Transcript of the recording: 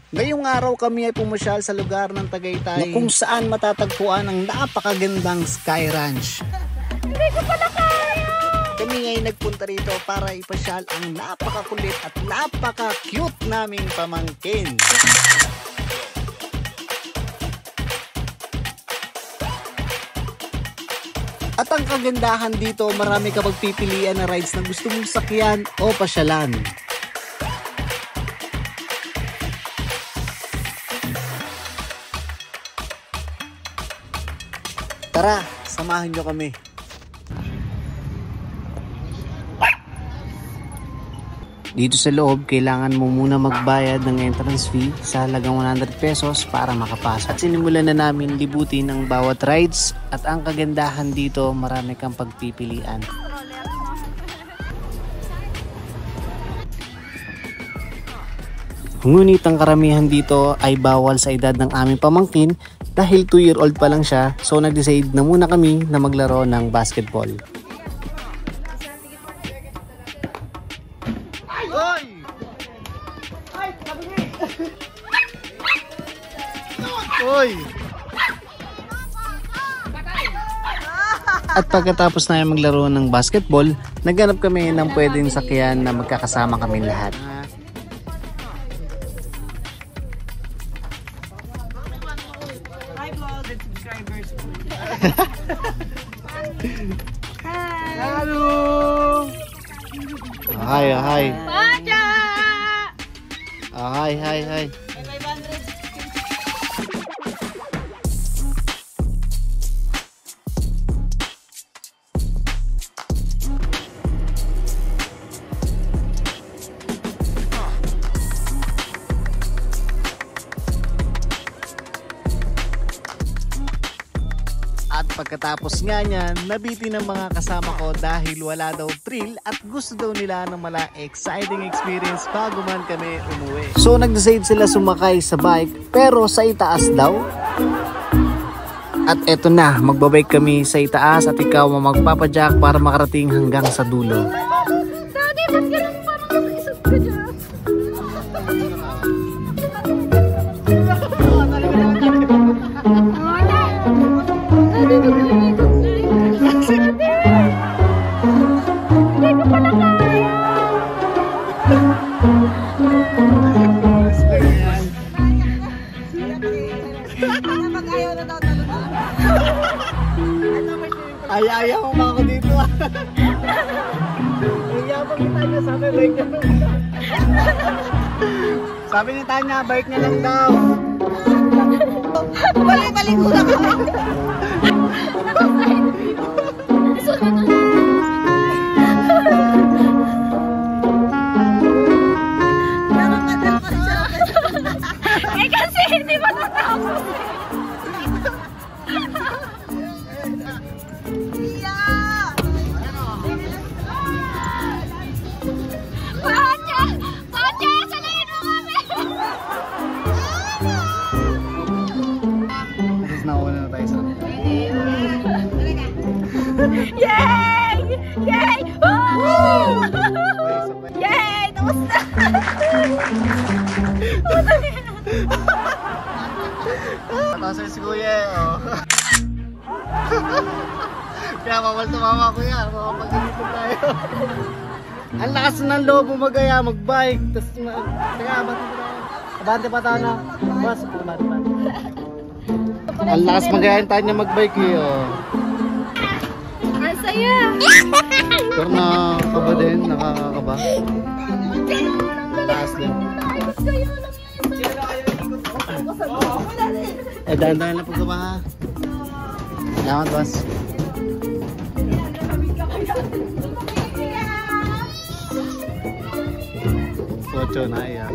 Ngayong araw kami ay pumasyal sa lugar ng Tagaytay na kung saan matatagpuan ang napakagandang Sky Ranch. Hindi ko pala kaya! Kami ay nagpunta rito para ipasyal ang napakakulit at napaka-cute naming pamangkin. At ang kagandahan dito, marami ka pagpipilian na rides na gusto mong sakyan o pasyalan. Tara, samahan nyo kami. Dito sa loob, kailangan mo muna magbayad ng entrance fee sa halagang 100 pesos para makapasok. At sinimulan na namin libutin ang bawat rides at ang kagandahan dito, marami kang pagpipilian. Ngunit ang karamihan dito ay bawal sa edad ng aming pamangkin dahil 2-year-old pa lang siya, so nag-decide na muna kami na maglaro ng basketball. Oy! At pagkatapos na maglaro ng basketball, naghanap kami ng pwedeng sakyan na magkakasama kami lahat. Hi vlog and subscribers. Hello! Hi, hi. Pacha! Hi, hi, hi. At pagkatapos nga niyan, nabitin ng mga kasama ko dahil wala daw thrill at gusto daw nila ng mala exciting experience bago man kami umuwi. So nag-decide sila sumakay sa bike pero sa itaas daw. At eto na, magbabike kami sa itaas at ikaw magpapajack para makarating hanggang sa dulo. Daddy, ba't ganun parang isog ka dyan? Ayaw mo ako dito. Nagyabang ni Tanya, sabi bike niya lang. Sabi ni Tanya, bike niya lang daw. Balik-balik ko lang ako. Eh kasi hindi pa natapos. Pacha! Pacha! Salayin mo kami! Tapos nauna na tayo sa Yay! Yay! Oh! Yay! Tapos na! Tapos si Kuya oh. Kaya bawal tumama Kuya, makapag-inipin tayo. Ang lakas ng loob mo magaya, mag-bike. Tapos kaya abante pa tayo na bus. Ang lakas magayain tayo niya mag-bike eh oh. Ang saya! Pero nakakaba din, nakakaba. Taas din. Eh, dahan-dahan lang pagkaba ha. Salamat, boss. Ocho na yan.